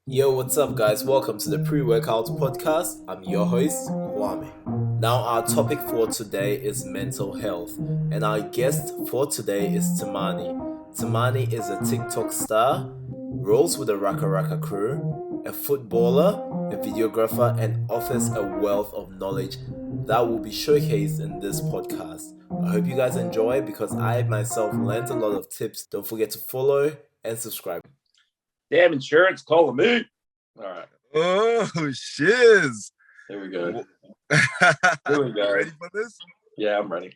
Yo, what's up, guys? Welcome to the Pre-Workout podcast. I'm your host, Kwame. Now, our topic for today is mental health, and our guest for today is Timani. Timani is a TikTok star, rolls with the Raka Raka crew, a footballer, a videographer, and offers a wealth of knowledge that will be showcased in this podcast. I hope you guys enjoy because I myself learned a lot of tips. Don't forget to follow and subscribe. Damn insurance calling me. All right. Oh, shiz. Here we go. Here we go. Ready for this? Yeah, I'm ready.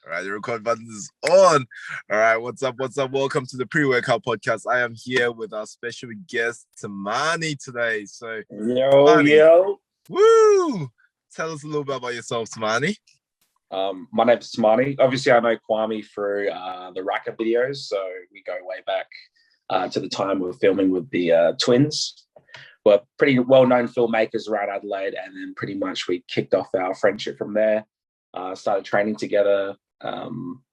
All right, the record button is on. All right, what's up? What's up? Welcome to the Pre-Workout podcast. I am here with our special guest, Timani, today. So, Yo, Timani, yo. Woo! Tell us a little bit about yourself, Timani. My name's Timani. Obviously, I know Kwame through the Raka videos, so we go way back to the time we were filming with the twins. We're pretty well-known filmmakers around Adelaide, and then pretty much we kicked off our friendship from there. Started training together. I'm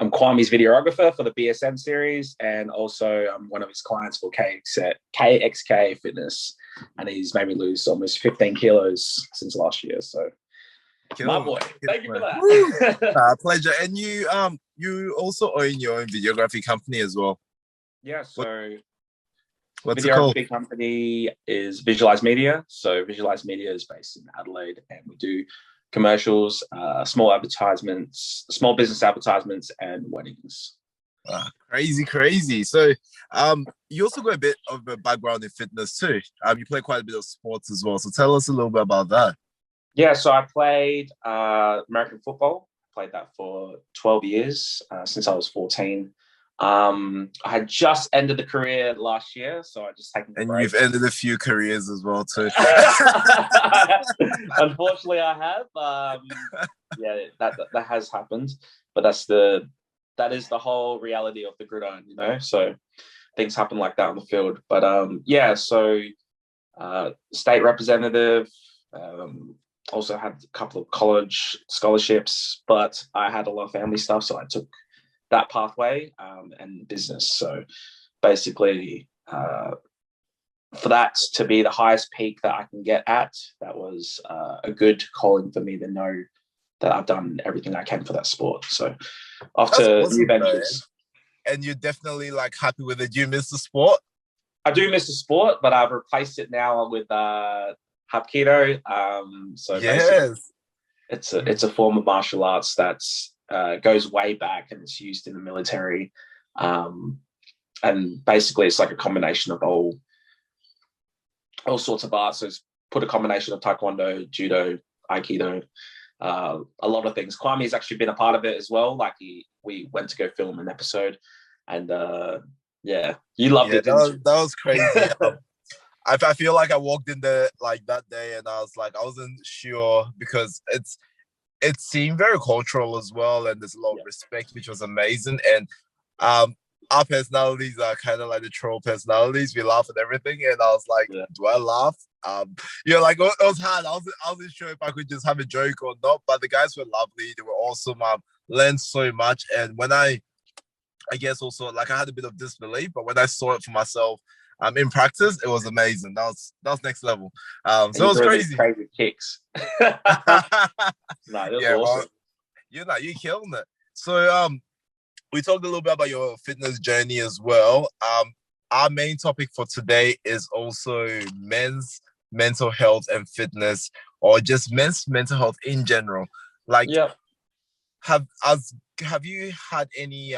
Kwame's videographer for the BSN series, and also I'm one of his clients for KXK Fitness, and he's made me lose almost 15 kilos since last year. So, my boy, thank you for that. Pleasure. And you also own your own videography company as well. Yeah, so what's it called? Videography company is Visualize Media. So Visualize Media is based in Adelaide, and we do commercials, small advertisements, small business advertisements, and weddings. Crazy. So you also got a bit of a background in fitness too. You play quite a bit of sports as well. So tell us a little bit about that. Yeah, so I played American football. Played that for 12 years since I was 14. I had just ended the career last year, so I just taken a break. You've ended a few careers as well too. Unfortunately, I have. Yeah, that has happened, but that is the whole reality of the gridiron, you know. So things happen like that on the field. But yeah, so state representative. Also had a couple of college scholarships, but I had a lot of family stuff, so I took that pathway and business. So basically, for that to be the highest peak that I can get at, that was a good calling for me to know that I've done everything I can for that sport. So off to new ventures. And you're definitely like happy with it. Do you miss the sport? I do miss the sport, but I've replaced it now with Hapkido. So yes, it's a form of martial arts that's goes way back, and it's used in the military. And basically it's like a combination of all sorts of arts. So it's put a combination of taekwondo, judo, aikido, a lot of things. Kwame's actually been a part of it as well. Like we went to go film an episode, and yeah, you loved it. That was crazy. I feel like I walked in there like that day, and I was like, I wasn't sure because it seemed very cultural as well, and there's a lot of respect, which was amazing. And our personalities are kind of like the troll personalities. We laugh at everything, and I was like, do I laugh? Like it was hard. I wasn't sure if I could just have a joke or not. But the guys were lovely. They were awesome. Learned so much, and when I guess also like I had a bit of disbelief, but when I saw it for myself. In practice, it was amazing. That was next level. So it was crazy. Crazy kicks. No, it was awesome. Well, you're killing it. So we talked a little bit about your fitness journey as well. Our main topic for today is also men's mental health and fitness, or just men's mental health in general. Like, have you had any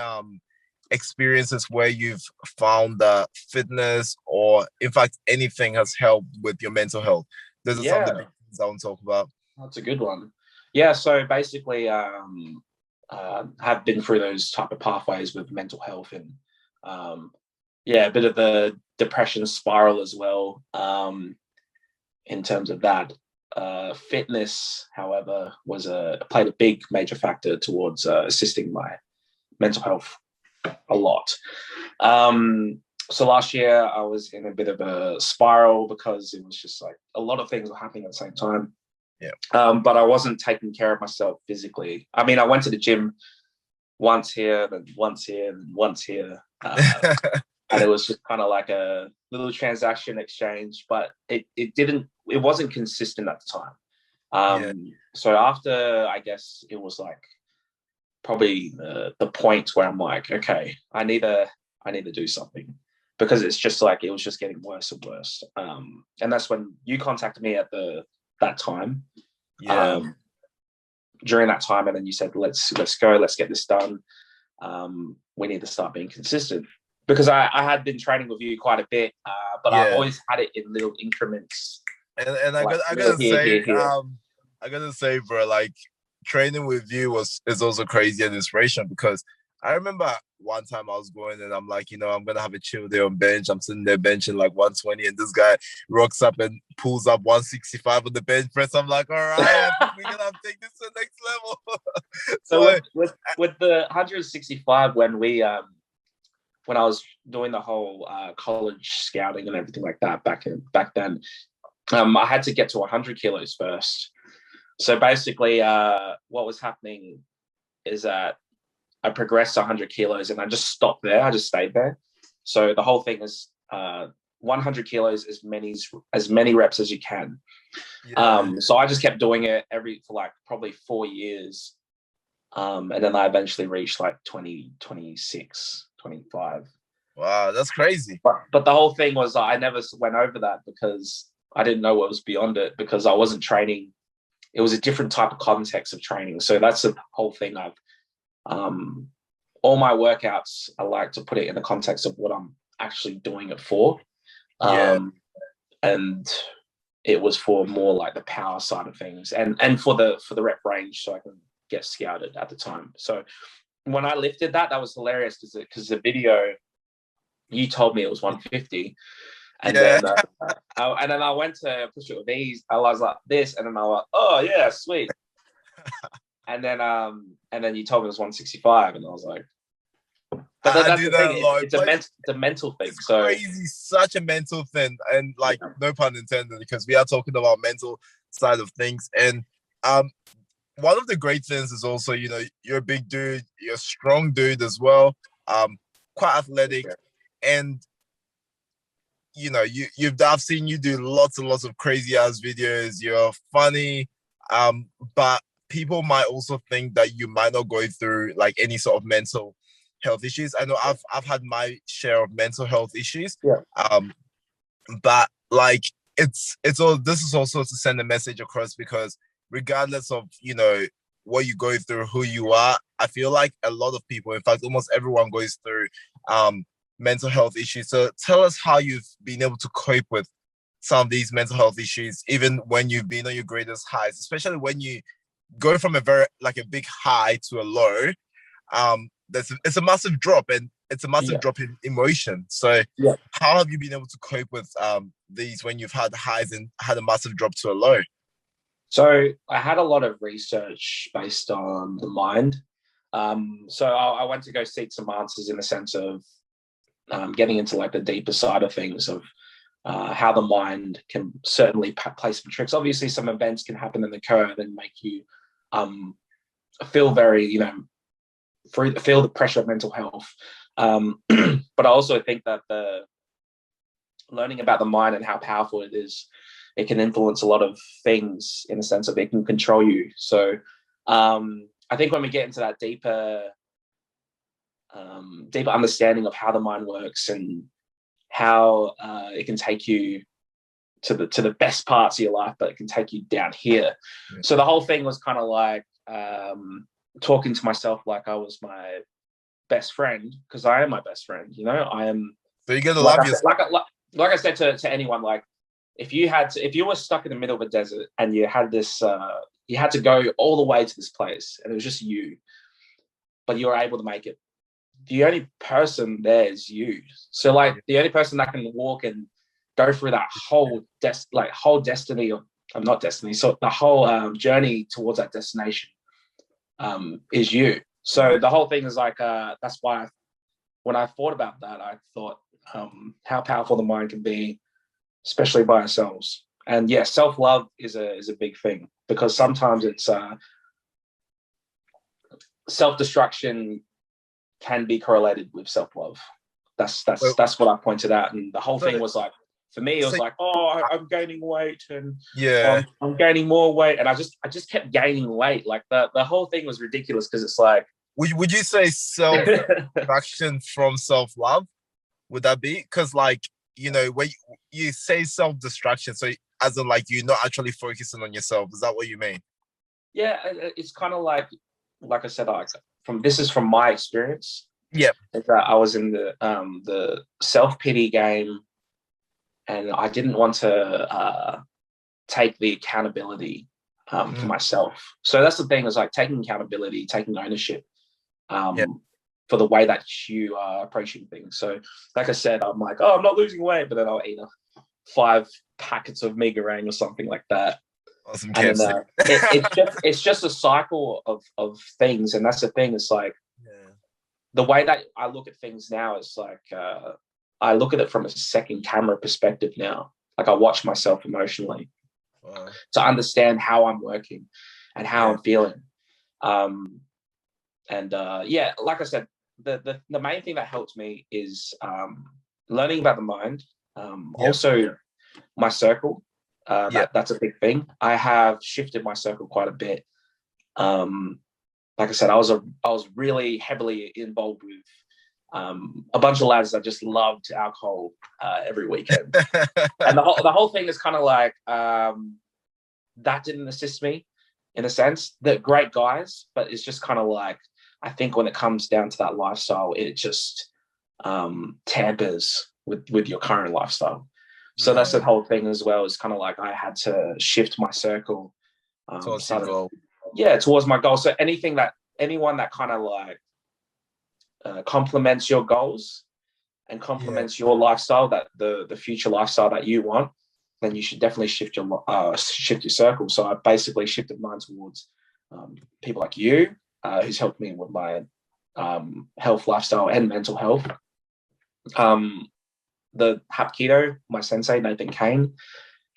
experiences where you've found that fitness or in fact anything has helped with your mental health? Those are some of the big things I want to talk about. That's a good one. Yeah, so basically have been through those type of pathways with mental health, and a bit of the depression spiral as well. In terms of that, fitness, however, played a big major factor towards assisting my mental health a lot. So last year I was in a bit of a spiral because it was just like a lot of things were happening at the same time. But I wasn't taking care of myself physically. I mean, I went to the gym once here, then once here, then once here. and it was just kind of like a little transaction exchange, but it wasn't consistent at the time. So after, I guess it was like probably the point where I'm like, okay, I need to do something, because it's just like, it was just getting worse and worse. And that's when you contacted me at that time. During that time, and then you said, let's go, let's get this done. We need to start being consistent, because I had been training with you quite a bit, but I always had it in little increments. And I gotta say, bro, like, training with you is also crazy and inspiration, because I remember one time I was going and I'm like, I'm gonna have a chill day on bench. I'm sitting there benching like 120, and this guy rocks up and pulls up 165 on the bench press. I'm like, all right, I think we're gonna have to take this to the next level. So with the 165, when I was doing the whole college scouting and everything like that back then, I had to get to 100 kilos first. So basically, what was happening is that I progressed 100 kilos and I just stopped there. I just stayed there. So the whole thing is 100 kilos, as many reps as you can. So I just kept doing it for like probably 4 years. And then I eventually reached like 20, 26, 25. Wow, that's crazy. But the whole thing was, I never went over that because I didn't know what was beyond it, because I wasn't training. It was a different type of context of training. So that's the whole thing. All my workouts, I like to put it in the context of what I'm actually doing it for. And it was for more like the power side of things, and for the rep range, so I can get scouted at the time. So when I lifted that was hilarious, because the video, you told me it was 150. And then I went to push it with these. I was like this, and then I was like, oh yeah, sweet. and then you told me it was 165, and I was like, but that's the thing. It's a mental thing. It's crazy, such a mental thing, and like no pun intended, because we are talking about mental side of things. And one of the great things is also, you're a big dude, you're a strong dude as well, quite athletic, and I've seen you do lots and lots of crazy ass videos. You're funny, but people might also think that you might not go through like any sort of mental health issues. I know I've had my share of mental health issues. But like this is also to send a message across, because regardless of what you go through, who you are, I feel like a lot of people, in fact almost everyone, goes through mental health issues. So tell us how you've been able to cope with some of these mental health issues, even when you've been on your greatest highs, especially when you go from a big high to a low. It's a massive drop, and it's a massive drop in emotion. So how have you been able to cope with these when you've had highs and had a massive drop to a low? So I had a lot of research based on the mind. So I went to go seek some answers in the sense of getting into like the deeper side of things, of how the mind can certainly play some tricks. Obviously, some events can happen and occur and make you feel very, feel the pressure of mental health. But I also think that the learning about the mind and how powerful it is, it can influence a lot of things in the sense of it can control you. So I think when we get into that deeper understanding of how the mind works and how it can take you to the best parts of your life, but it can take you down here. So the whole thing was kind of like talking to myself like I was my best friend, because I am my best friend. I am. So you get to love yourself. Like I said to anyone, like if you were stuck in the middle of a desert and you had this, you had to go all the way to this place, and it was just you, but you were able to make it. The only person there is you. So like the only person that can walk and go through that whole destiny, or not destiny, so the whole journey towards that destination is you. So the whole thing is like that's why when I thought about that, I thought how powerful the mind can be, especially by ourselves. And yeah, self-love is a big thing, because sometimes it's self-destruction can be correlated with self-love. That's Well, that's what I pointed out, and the whole so, thing was like, for me, it was so like, oh, I'm gaining weight, and yeah. I'm gaining more weight, and I just kept gaining weight. Like the whole thing was ridiculous because it's like, Would you say self-destruction from self-love? Would that be? Because like, you know, when you say self-destruction, so as in like you're not actually focusing on yourself. Is that what you mean? yeah, it's kind of like I said, like this is from my experience. Yep. Is that I was in the self-pity game, and I didn't want to take the accountability for myself. So that's the thing, is like taking accountability, taking ownership for the way that you are approaching things. So like I said, I'm like, oh, I'm not losing weight, but then I'll eat 5 packets of Megarang or something like that. Awesome. And then, it's just a cycle of things. And that's the thing, it's like, the way that I look at things now is like, I look at it from a second camera perspective now. Like I watch myself emotionally to understand how I'm working and how I'm feeling. Like I said, the main thing that helps me is learning about the mind. Also, my circle. That's a big thing. I have shifted my circle quite a bit. Like I said, I was really heavily involved with a bunch of lads that just loved alcohol every weekend. And the whole thing is kind of like, that didn't assist me in a sense. They're great guys, but it's just kind of like, I think when it comes down to that lifestyle, it just tampers with your current lifestyle. So that's the whole thing as well. It's kind of like I had to shift my circle towards your goal. Towards my goal. So anyone that kind of like complements your goals and complements your lifestyle, that the future lifestyle that you want, then you should definitely shift your circle. So I basically shifted mine towards people like you, who's helped me with my health, lifestyle, and mental health. The Hapkido, my sensei, Nathan Kane,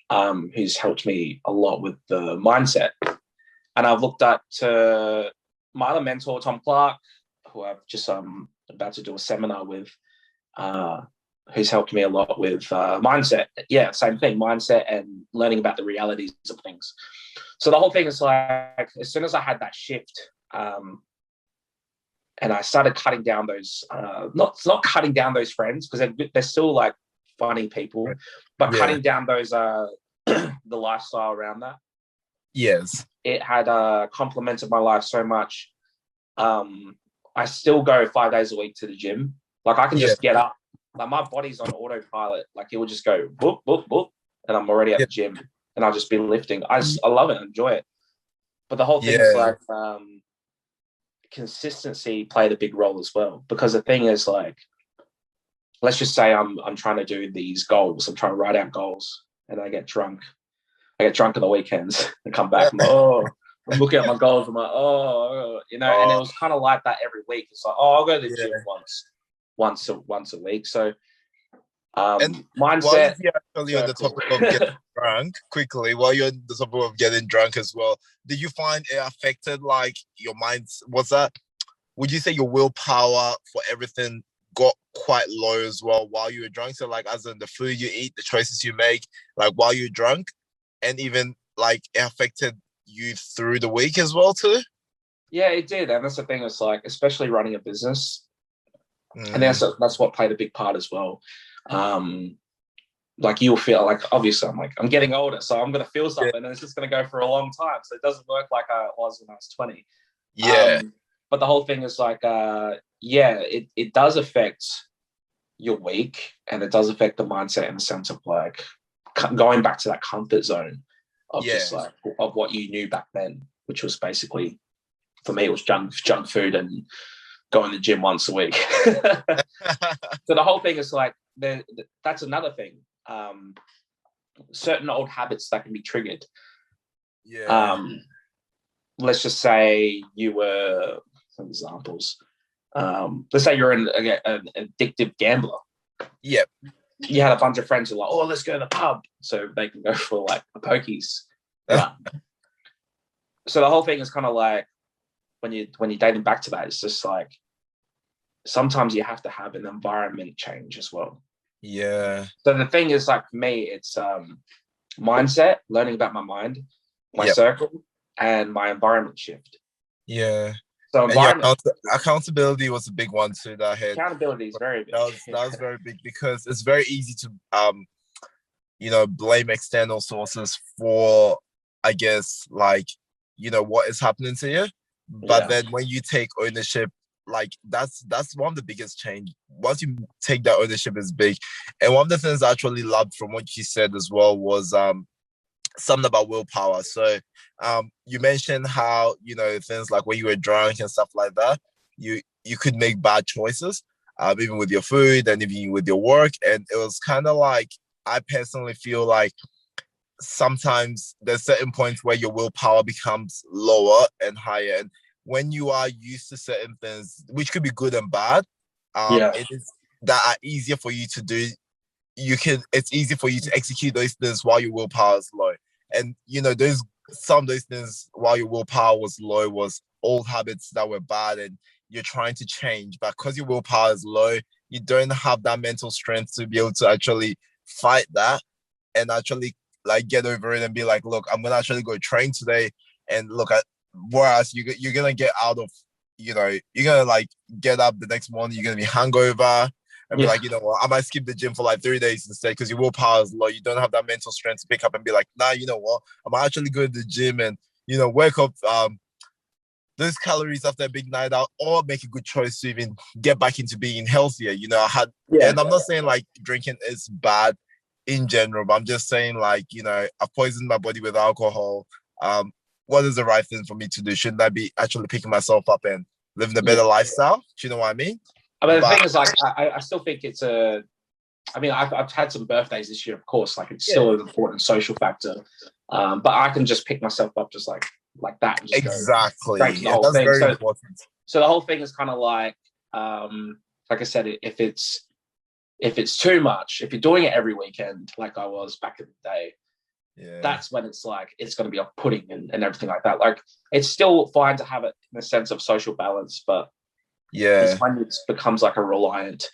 who's helped me a lot with the mindset. And I've looked at my other mentor, Tom Clark, who I've just about to do a seminar with, who's helped me a lot with mindset. Yeah, same thing, mindset and learning about the realities of things. So the whole thing is like, as soon as I had that shift, and I started cutting down those, not cutting down those friends, because they're still like funny people, but cutting down those, the lifestyle around that. Yes. It had complemented my life so much. I still go 5 days a week to the gym. Like I can just get up. Like my body's on autopilot. Like it will just go boop, boop, boop, and I'm already at the gym, and I'll just be lifting. I love it, I enjoy it. But the whole thing is like, consistency played a big role as well, because the thing is like, let's just say I'm trying to do these goals, I'm trying to write out goals, and I get drunk on the weekends and come back and I'm looking at my goals, I'm like, and it was kind of like that every week. It's like, I'll go to the gym once a week. So and mindset. While you're actually on the topic of getting drunk, quickly, while you're on the topic of getting drunk as well, did you find it affected like your mind? Was that, would you say your willpower for everything got quite low as well while you were drunk? So like, as in the food you eat, the choices you make, like while you're drunk, and even like it affected you through the week as well too? Yeah, it did. And that's the thing, it's like, especially running a business, and that's what played a big part as well. Like you'll feel like, obviously I'm getting older, so I'm going to feel something and it's just going to go for a long time. So it doesn't work like I was when I was 20. But the whole thing is like, it does affect your week, and it does affect the mindset in the sense of like going back to that comfort zone of just like of what you knew back then, which was basically, for me, it was junk food and going to the gym once a week. So the whole thing is like, that's another thing. Certain old habits that can be triggered. Let's just say you were, some examples. Let's say you're an addictive gambler. You had a bunch of friends who are like, let's go to the pub, so they can go for like a pokies. So the whole thing is kind of like, when you're dating back to that, it's just like, sometimes you have to have an environment change as well. Yeah. So the thing is, like, for me, it's mindset, learning about my mind, my circle, and my environment shift. Yeah. So environment, accountability was a big one too that I had. Accountability is very big. That was very big, because it's very easy to blame external sources for, I guess, like, what is happening to you. But then when you take ownership, like that's one of the biggest change. Once you take that ownership is big. And one of the things I actually loved from what you said as well was something about willpower. So you mentioned how, things like when you were drunk and stuff like that, you could make bad choices, even with your food and even with your work. And it was kind of like, I personally feel like sometimes there's certain points where your willpower becomes lower and higher. And when you are used to certain things, which could be good and bad, it is that are easier for you to do. It's easy for you to execute those things while your willpower is low. And some of those things while your willpower was low was old habits that were bad and you're trying to change. But because your willpower is low, you don't have that mental strength to be able to actually fight that and actually like get over it and be like, look, I'm gonna actually go train today. And look at, whereas you're gonna get out of, you're gonna like get up the next morning, you're gonna be hungover and be like, what, I might skip the gym for like 3 days instead because your willpower is low. You don't have that mental strength to pick up and be like, nah, what, I'm actually going to the gym and wake up those calories after a big night out, or make a good choice to even get back into being healthier. And I'm not saying like drinking is bad in general, but I'm just saying like, I've poisoned my body with alcohol. What is the right thing for me to do? Shouldn't I be actually picking myself up and living a better lifestyle? Do you know what I mean? I mean, the thing is, like, I still think it's I've had some birthdays this year, of course, like it's still an important social factor. But I can just pick myself up just like that. And just exactly. Go the whole that's thing. very important. So the whole thing is kind of like I said, if it's too much, if you're doing it every weekend, like I was back in the day, that's when it's like, it's going to be off-putting and everything like that. Like, it's still fine to have it in a sense of social balance, but it's when it becomes like a reliant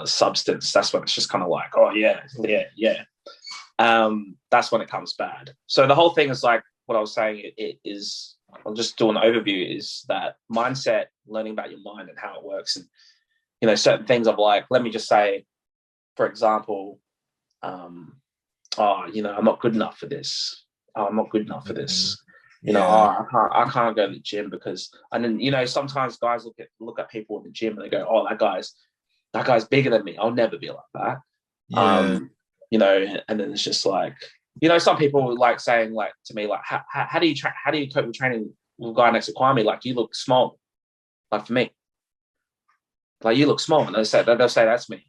substance. That's when it's just kind of like, oh yeah. That's when it comes bad. So the whole thing is like what I was saying. It is, I'll just do an overview, is that mindset, learning about your mind and how it works, and certain things of like, let me just say, for example, I'm not good enough for this. Oh, I'm not good enough for this. I can't go to the gym because, and then sometimes guys look at people in the gym and they go, oh, that guy's bigger than me. I'll never be like that. And then it's just like, some people like saying like to me like, how do you cope with training with a guy next to Kwame? Like, you look small. Like, for me, like, you look small, and they'll say that's me.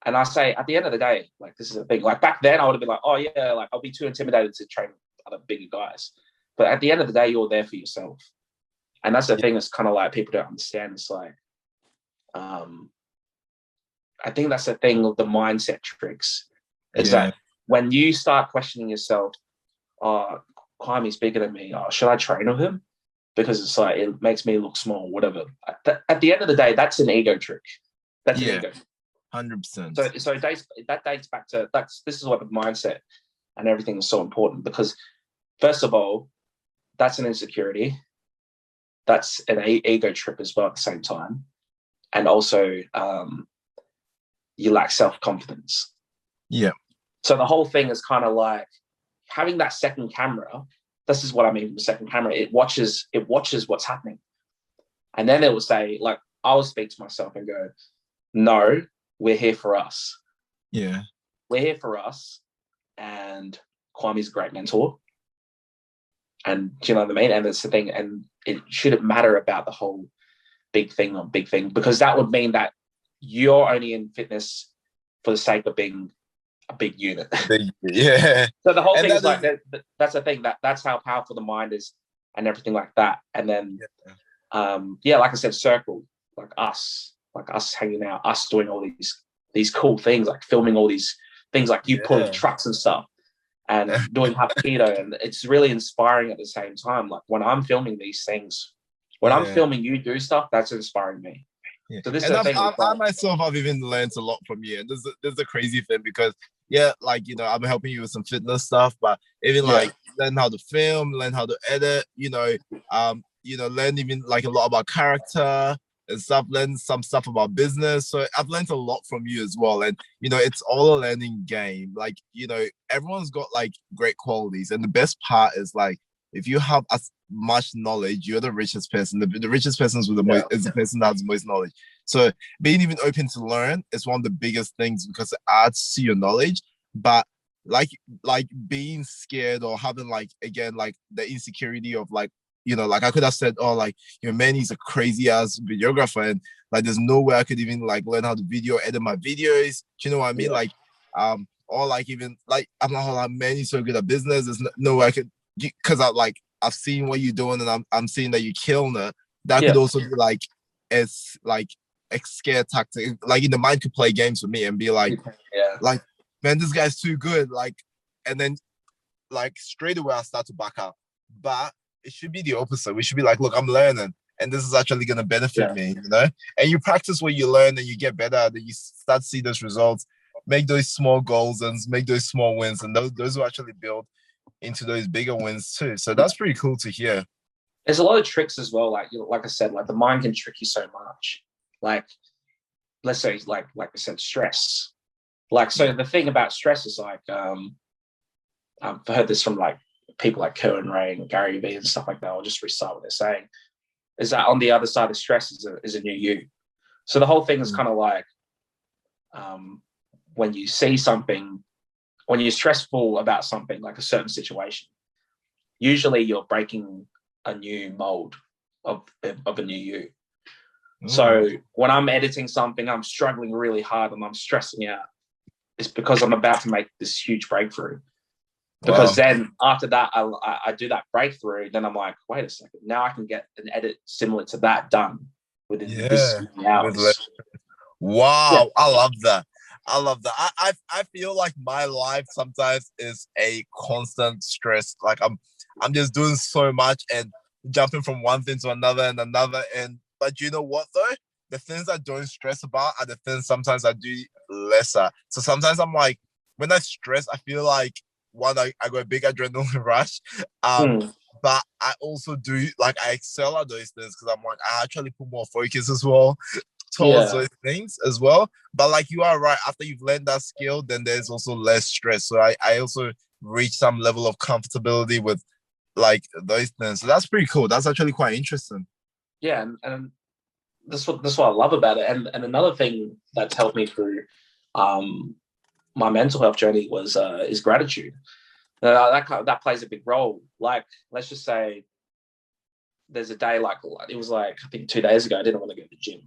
And I say, at the end of the day, like, this is a thing. Like, back then I would have been like, oh yeah, like, I'll be too intimidated to train other bigger guys. But at the end of the day, you're there for yourself. And that's the thing that's kind of like people don't understand. It's like, I think that's the thing of the mindset tricks, is that when you start questioning yourself, oh, Kwame bigger than me, oh, should I train with him? Because it's like, it makes me look small, whatever. At the end of the day, that's an ego trick. That's an ego. 100%. So that dates back to, this is what the mindset and everything is so important, because first of all, that's an insecurity. That's an ego trip as well at the same time. And also, you lack self-confidence. Yeah. So the whole thing is kind of like having that second camera. This is what I mean with second camera. It watches what's happening. And then it will say, like, I will speak to myself and go, no, we're here for us. Yeah. We're here for us. And Kwame's a great mentor. And do you know what I mean? And that's the thing. And it shouldn't matter about the whole big thing, because that would mean that you're only in fitness for the sake of being a big unit. Yeah. So the whole thing is like, that's the thing, that's how powerful the mind is and everything like that. And then, like I said, circle, like us hanging out, us doing all these cool things, like filming all these things, like you pulling trucks and stuff and doing Hapkido. And it's really inspiring at the same time. Like, when I'm filming these things, when I'm filming you do stuff, that's inspiring me. Yeah. So this is And the thing. I myself have even learned a lot from you. And there's a crazy thing because yeah, like I'm helping you with some fitness stuff, but even like learn how to film, learn how to edit, learn even like a lot about character and stuff, learn some stuff about business. So I've learned a lot from you as well. And it's all a learning game. Like, everyone's got like great qualities. And the best part is like if you have as much knowledge, you're the richest person. The richest person is the person that has the most knowledge. So being even open to learn is one of the biggest things because it adds to your knowledge. But like being scared or having like again like the insecurity of like like I could have said, oh, like Manny's a crazy ass videographer and like there's no way I could even like learn how to video edit my videos. Do you know what I mean? Like or like even like I'm not like Manny's so good at business. There's no way I could because I've seen what you're doing and I'm seeing that you're killing it. That could also be like it's like a scare tactic. Like in the mind could play games with me and be like, like, man, this guy's too good. Like, and then like straight away I start to back up. But it should be the opposite. We should be like, look, I'm learning and this is actually gonna benefit me, And you practice what you learn and you get better and you start to see those results, make those small goals and make those small wins, and those will actually build into those bigger wins too. So that's pretty cool to hear. There's a lot of tricks as well. Like like I said, like the mind can trick you so much. Like let's say like I said, stress. Like so the thing about stress is like I've heard this from like people like Cohen Ray and Gary Vee and stuff like that. I'll just recite what they're saying. Is that on the other side of stress is a new you. So the whole thing is kind of like when you see something, when you're stressful about something like a certain situation, usually you're breaking a new mold of a new you. So when I'm editing something, I'm struggling really hard and I'm stressing out. It's because I'm about to make this huge breakthrough. Because then after that, I do that breakthrough. Then I'm like, wait a second. Now I can get an edit similar to that done within this many hours. Wow, I love that. I feel like my life sometimes is a constant stress. Like I'm just doing so much and jumping from one thing to another and another. But you know what though? The things I don't stress about are the things sometimes I do lesser. So sometimes I'm like, when I stress, I feel like I got a big adrenaline rush. But I also do like I excel at those things because I'm like I actually put more focus as well towards those things as well. But like you are right, after you've learned that skill, then there's also less stress. So I also reach some level of comfortability with like those things. So that's pretty cool. That's actually quite interesting. Yeah, and that's what I love about it. And another thing that's helped me through my mental health journey is gratitude. That plays a big role. Like, let's just say there's a day like it was like I think 2 days ago I didn't want to go to the gym.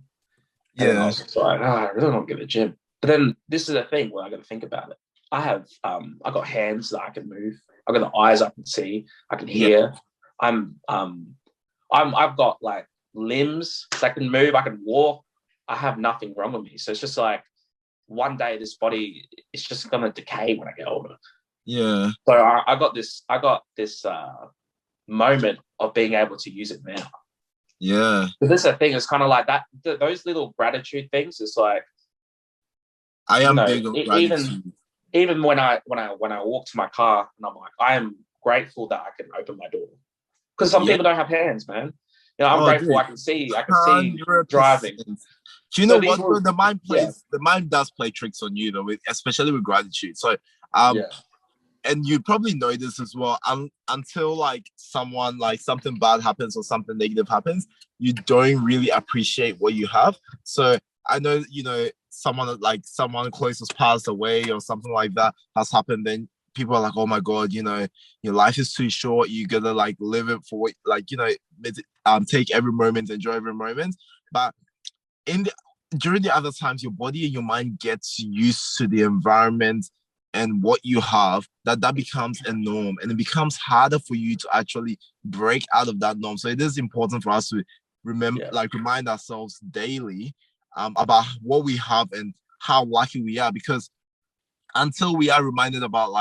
And I was just like, I really don't want to go to the gym. But then this is a thing where I got to think about it. I have I got hands that I can move. I got the eyes I can see. I can hear. I've got like limbs that can move. I can walk. I have nothing wrong with me. So it's just like one day this body is just gonna decay when I get older. Yeah. So I got this moment of being able to use it now. Yeah. But this is the thing. It's kind of like that. Those little gratitude things. It's like I am big on gratitude. Even when I walk to my car and I'm like, I am grateful that I can open my door because some people don't have hands, man. I'm grateful. Dude. I can see driving. Do you know what? The mind does play tricks on you though, especially with gratitude. So and you probably know this as well. Until like someone like something bad happens or something negative happens, you don't really appreciate what you have. So I know someone close has passed away or something like that has happened. Then people are like, oh my god, your life is too short. You gotta like live it for take every moment, enjoy every moment. But during the other times, your body and your mind gets used to the environment and what you have, that becomes a norm, and it becomes harder for you to actually break out of that norm. So it is important for us to remind ourselves daily about what we have and how lucky we are, because until we are reminded about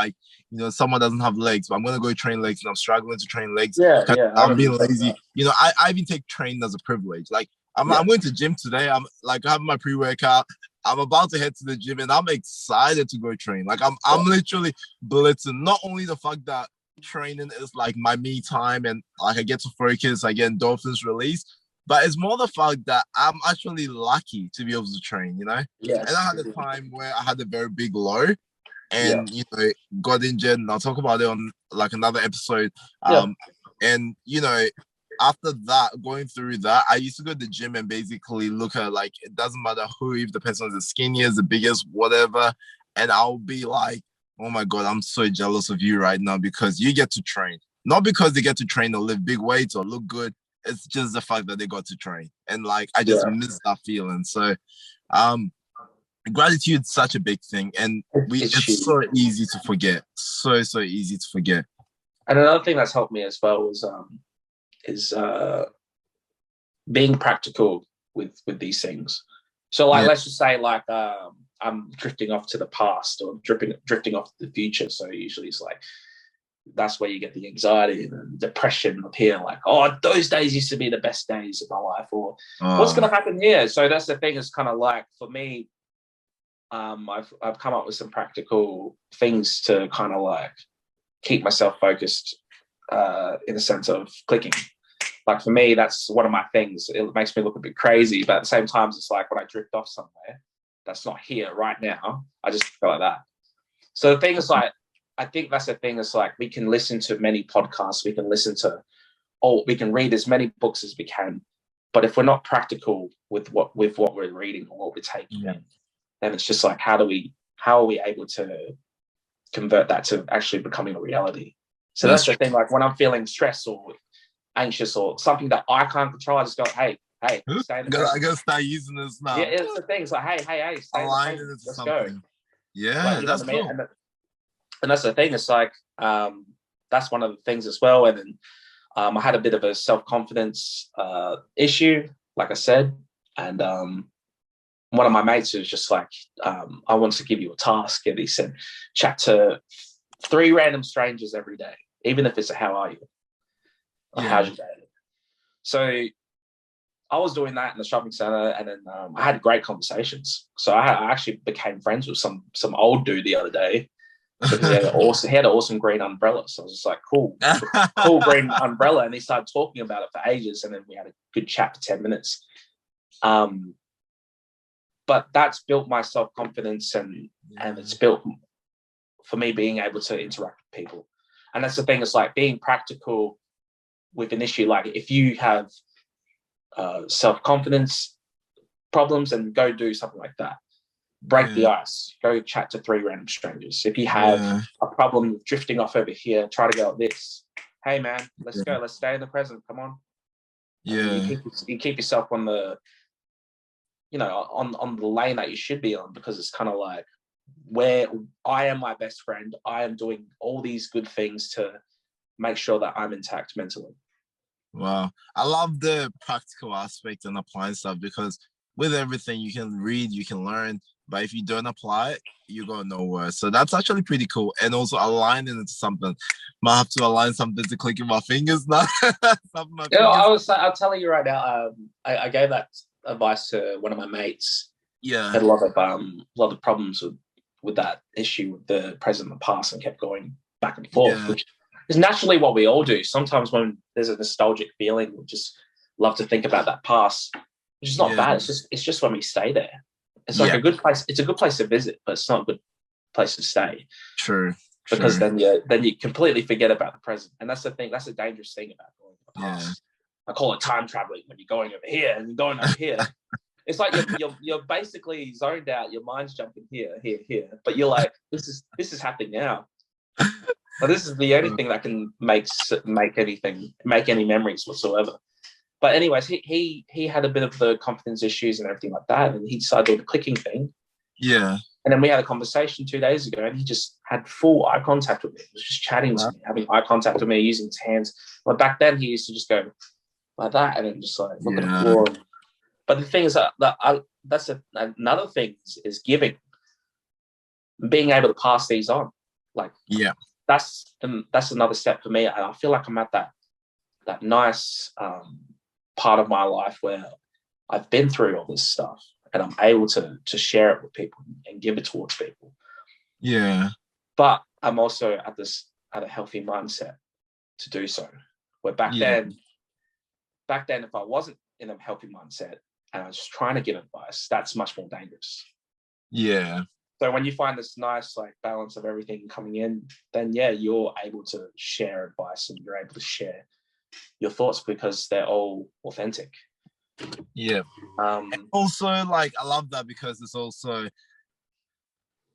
someone doesn't have legs, but I'm going to go train legs and I'm struggling to train legs. I'm being lazy. I even take training as a privilege. Like I'm going to gym today. I'm like having my pre-workout. I'm about to head to the gym and I'm excited to go train. Like I'm literally blitzing. Not only the fact that training is like my me time and like I get to focus, I get endorphins released, but it's more the fact that I'm actually lucky to be able to train, you know? Yes. And I had a time where I had a very big low and, Yeah. you know, got injured, and I'll talk about it on like another episode. And, you know, after that, going through that, I used to go to the gym and basically look at like, it doesn't matter who, if the person is the skinniest, the biggest, whatever. And I'll be like, oh my God, I'm so jealous of you right now because you get to train. Not because they get to train or lift big weights or look good. It's just the fact that they got to train. And like, I just miss that feeling. So, gratitude is such a big thing. And it's so easy to forget. So easy to forget. And another thing that's helped me as well is being practical with these things. So like, let's just say like I'm drifting off to the past or drifting off to the future. So usually it's like, that's where you get the anxiety and depression up here. Like, oh, those days used to be the best days of my life, or what's going to happen here? So that's the thing. Is kind of like for me, I've come up with some practical things to kind of like keep myself focused in the sense of clicking. Like for me, that's one of my things. It makes me look a bit crazy, but at the same time, it's like when I drift off somewhere that's not here right now, I just feel like that. So the thing is like, I think that's the thing is like, we can listen to many podcasts, we can read as many books as we can, but if we're not practical with what we're reading or what we're taking in, then it's just like, how are we able to convert that to actually becoming a reality? So that's the thing. Like when I'm feeling stressed or anxious or something that I can't control, I just go, hey, stay in the present. I gotta start using this now. Yeah, it's the thing. It's like, hey, stay in the present. Let's go. Yeah, like, that's cool. And that's the thing. It's like, that's one of the things as well. And then I had a bit of a self-confidence issue, like I said. And one of my mates was just like, I want to give you a task. And he said, chat to 3 random strangers every day, even if it's a how are you? Or how's your day? So I was doing that in the shopping center, and then I had great conversations. So I actually became friends with some old dude the other day because he had an awesome green umbrella. So I was just like, cool green umbrella. And he started talking about it for ages, and then we had a good chat for 10 minutes. But that's built my self-confidence, and it's built for me being able to interact with people. And that's the thing, it's like being practical with an issue. Like if you have self-confidence problems, and go do something like that. Break the ice. Go chat to 3 random strangers. If you have a problem with drifting off over here, try to go at this. Hey man, let's go. Let's stay in the present. Come on. You keep yourself on the, on the lane that you should be on, because it's kind of like where I am my best friend. I am doing all these good things to make sure that I'm intact mentally. Wow. I love the practical aspect and applying stuff, because with everything you can read, you can learn, but if you don't apply it, you go nowhere. So that's actually pretty cool. And also aligning it to something. Might have to align something to click in my fingers now. I'll tell you right now, I gave that advice to one of my mates. Yeah. Had a lot of problems with that issue with the present and the past, and kept going back and forth, which is naturally what we all do. Sometimes when there's a nostalgic feeling, we just love to think about that past, which is not bad. It's just when we stay there. It's like a good place. It's a good place to visit, but it's not a good place to stay. True. Because then you completely forget about the present. And that's the thing. That's the dangerous thing about going to the past. I call it time traveling, when you're going over here and going over here. It's like you're basically zoned out. Your mind's jumping here, but you're like, this is happening now. But this is the only thing that can make any memories whatsoever. But anyways, he had a bit of the confidence issues and everything like that, and he decided to do the clicking thing. Yeah. And then we had a conversation 2 days ago, and he just had full eye contact with me. He was just chatting to me, having eye contact with me, using his hands. But back then, he used to just go like that, and then just like look at the floor. But the thing is that's another thing is giving, being able to pass these on. Like that's another step for me. I feel like I'm at that nice part of my life where I've been through all this stuff and I'm able to share it with people and give it towards people. Yeah. But I'm also at a healthy mindset to do so. Where back then, if I wasn't in a healthy mindset and I was trying to give advice, that's much more dangerous. Yeah. So when you find this nice like balance of everything coming in, then you're able to share advice and you're able to share your thoughts because they're all authentic. Yeah. And also, like, I love that because it's also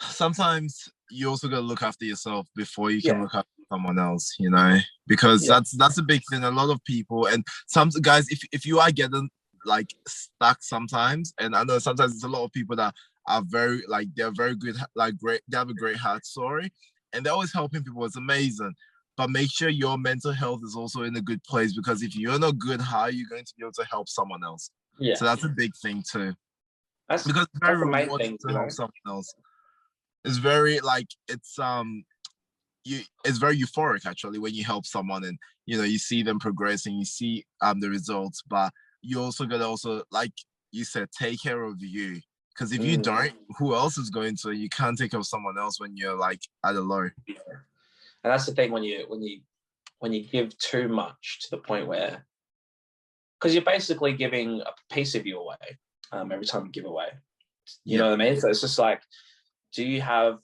sometimes you also got to look after yourself before you can look after someone else, you know, because that's a big thing. A lot of people, and some guys, if you are getting like stuck sometimes, and I know sometimes there's a lot of people that are very like, they're very good, like great, they have a great heart story and they're always helping people. It's amazing. But make sure your mental health is also in a good place, because if you're not good, how are you going to be able to help someone else? Yeah. So that's a big thing too. Because it's very rewarding to help someone else. It's very like, it's very euphoric actually when you help someone and you know you see them progressing, you see the results, but you also got to also, like you said, take care of you, because if you don't, who else is going to? You can't take care of someone else when you're like at a low. And that's the thing when you give too much to the point where, because you're basically giving a piece of you away every time you give away. You know what I mean? So it's just like, do you have,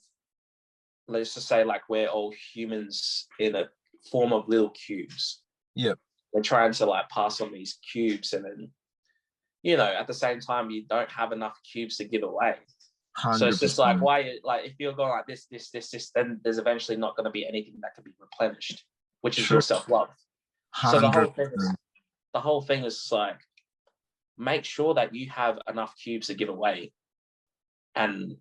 let's just say like we're all humans in a form of little cubes. Yep. We're trying to like pass on these cubes, and then, you know, at the same time, you don't have enough cubes to give away. 100%. So it's just like, why, like, if you're going like this, then there's eventually not going to be anything that can be replenished, which is your self-love. 100%. So the whole thing is like, make sure that you have enough cubes to give away. And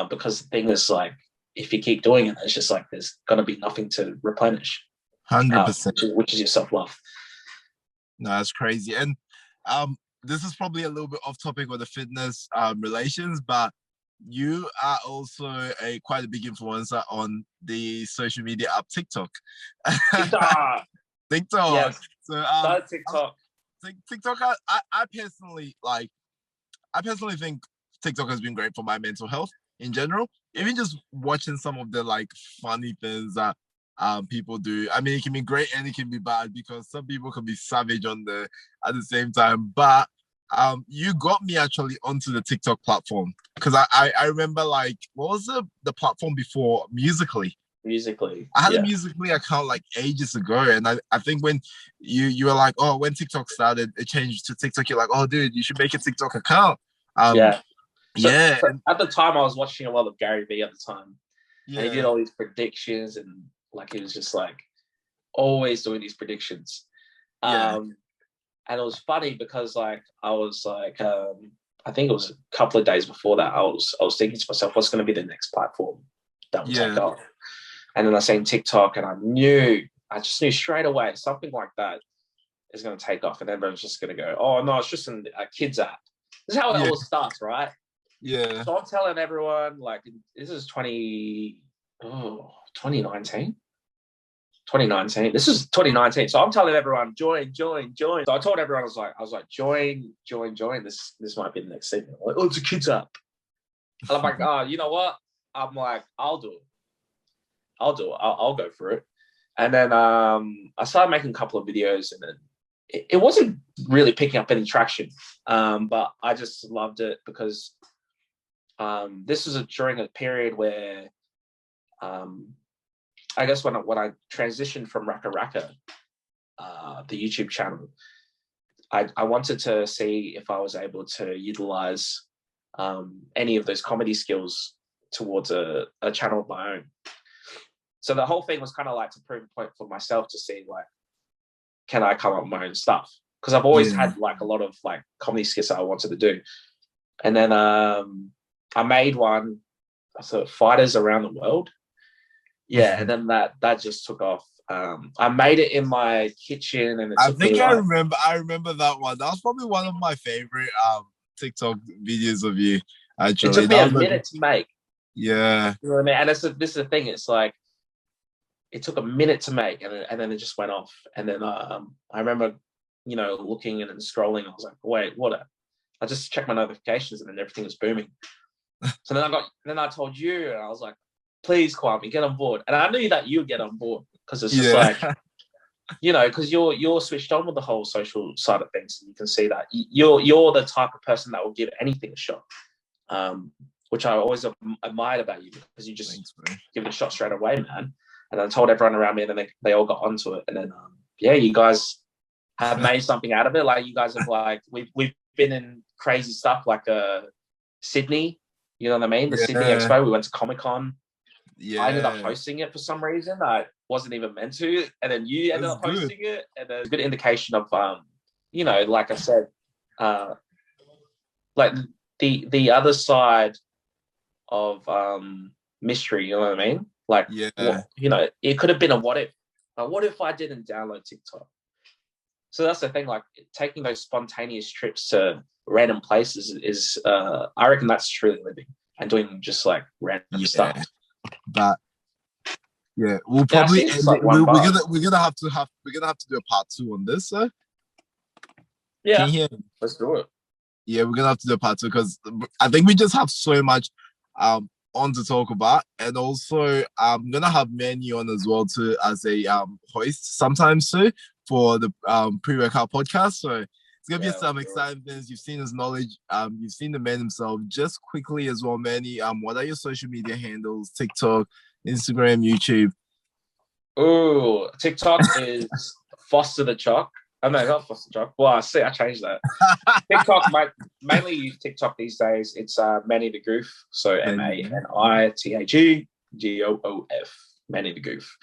because the thing is like, if you keep doing it, it's just like, there's going to be nothing to replenish. 100%. Which is your self-love. No, that's crazy. And this is probably a little bit off topic with the fitness relations, but you are also quite a big influencer on the social media app TikTok. TikTok. Yes. So TikTok. TikTok. I personally think TikTok has been great for my mental health in general. Even just watching some of the like funny things that people do. I mean, it can be great and it can be bad, because some people can be savage at the same time. But you got me actually onto the TikTok platform, because I remember, like, what was the platform before? Musical.ly. I had a Musical.ly account like ages ago, and I think when you were like, oh, when TikTok started, it changed to TikTok. You're like, oh, dude, you should make a TikTok account. So at the time, I was watching a lot of Gary Vee at the time. Yeah. And he did all these predictions, and like he was just like always doing these predictions. And it was funny because like I was like, I think it was a couple of days before that, I was thinking to myself, what's going to be the next platform that will take off? And then I seen TikTok, and I just knew straight away something like that is going to take off, and everyone's just going to go, oh no, it's just a kids app. This is how it all starts, right? Yeah. So I'm telling everyone, like, this is 2019. 2019. This is 2019. So I'm telling everyone, join. So I told everyone, I was like, join. This might be the next thing. Like, oh, it's a kids app. And I'm like, oh, you know what? I'm like, I'll do it. I'll go for it. And then I started making a couple of videos, and then it wasn't really picking up any traction. But I just loved it because this was during a period where I guess when I transitioned from Raka Raka, the YouTube channel, I wanted to see if I was able to utilize any of those comedy skills towards a channel of my own. So the whole thing was kind of like to prove a point for myself to see, like, can I come up with my own stuff? Because I've always had like a lot of like comedy skits that I wanted to do. And then I made one, so Fighters Around the World. Yeah, and then that just took off. I made it in my kitchen, and I remember that one. That was probably one of my favorite TikTok videos of you. Actually, it took me a minute to make. Yeah, you know what I mean. And this is the thing. It's like it took a minute to make, and then it just went off. And then I remember looking and then scrolling. I was like, wait, what? I just checked my notifications and then everything was booming. So then I told you, and I was like, please, Kwame, get on board. And I knew that you'd get on board because it's just like, because you're switched on with the whole social side of things. And you can see that you're the type of person that will give anything a shot, which I always admired about you, because you just give it a shot straight away, man. And I told everyone around me, and then they all got onto it. And then, you guys have made something out of it. Like, you guys have, like, we've been in crazy stuff like Sydney, you know what I mean? The Sydney Expo. We went to Comic-Con. Yeah. I ended up hosting it for some reason. I wasn't even meant to. And then you ended up hosting it. And a good indication of, like I said, like the other side of mystery, you know what I mean? Like, it could have been a what if. Like, what if I didn't download TikTok? So that's the thing, like, taking those spontaneous trips to random places is I reckon that's truly living, and doing just like random stuff. But we'll probably we're gonna have to do a part 2 on this, sir. Yeah, can you hear me? Let's do it. Yeah, we're gonna have to do a part 2 because I think we just have so much on to talk about, and also I'm gonna have Manny on as well too as a host sometimes too for the pre-workout podcast. So it's gonna be some exciting things. You've seen his knowledge, you've seen the man himself. Just quickly as well, Manny, what are your social media handles? TikTok, Instagram, YouTube? Oh, TikTok is Foster the Chalk. Oh no, not Foster Chalk. Well, I changed that. TikTok, mainly use TikTok these days. It's Manny the Goof. So MANITHEGOOF, Manny the Goof.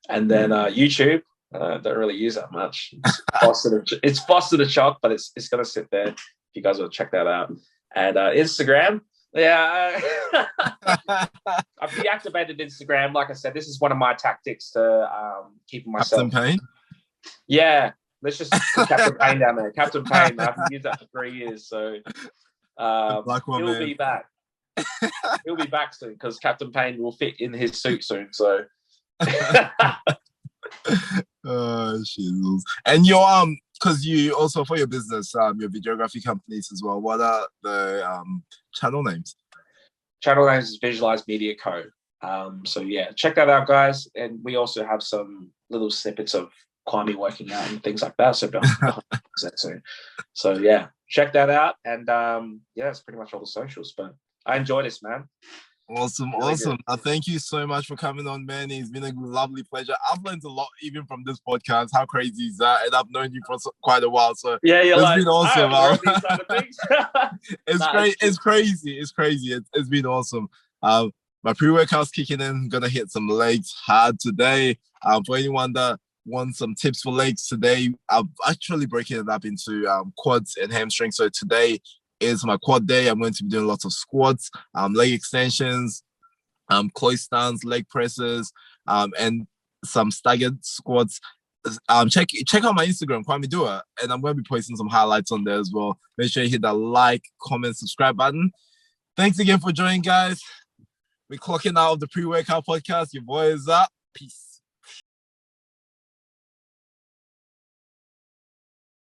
And then YouTube, don't really use that much. It's Foster the Chalk, but it's gonna sit there if you guys want to check that out. And Instagram, I've deactivated Instagram. Like I said, this is one of my tactics to keeping myself. Captain Payne? Yeah, let's just put Captain Payne down there. Captain Payne, I've used that for 3 years, so he'll be back. He'll be back soon because Captain Payne will fit in his suit soon. So. Oh, shizzles. And your because you also, for your business, your videography companies as well, what are the channel names? Channel names is Visualize Media Co. So yeah, check that out, guys. And we also have some little snippets of Kwame working out and things like that. So yeah, check that out. And it's pretty much all the socials. But I enjoy this, man. Awesome. Thank you so much for coming on, man. It's been a lovely pleasure. I've learned a lot even from this podcast. How crazy is that? And I've known you for quite a while, so you're it's been awesome. It's crazy. It's been awesome. My pre-workout's kicking in. I'm gonna hit some legs hard today. For anyone that wants some tips for legs today, I'm actually breaking it up into quads and hamstrings. So today is my quad day. I'm going to be doing lots of squats, leg extensions, close stands, leg presses, and some staggered squats. Check out my Instagram, Kwame Dua, and I'm going to be posting some highlights on there as well. Make sure you hit that like, comment, subscribe button. Thanks again for joining, guys. We're clocking out of the pre-workout podcast. Your boy is up. Peace.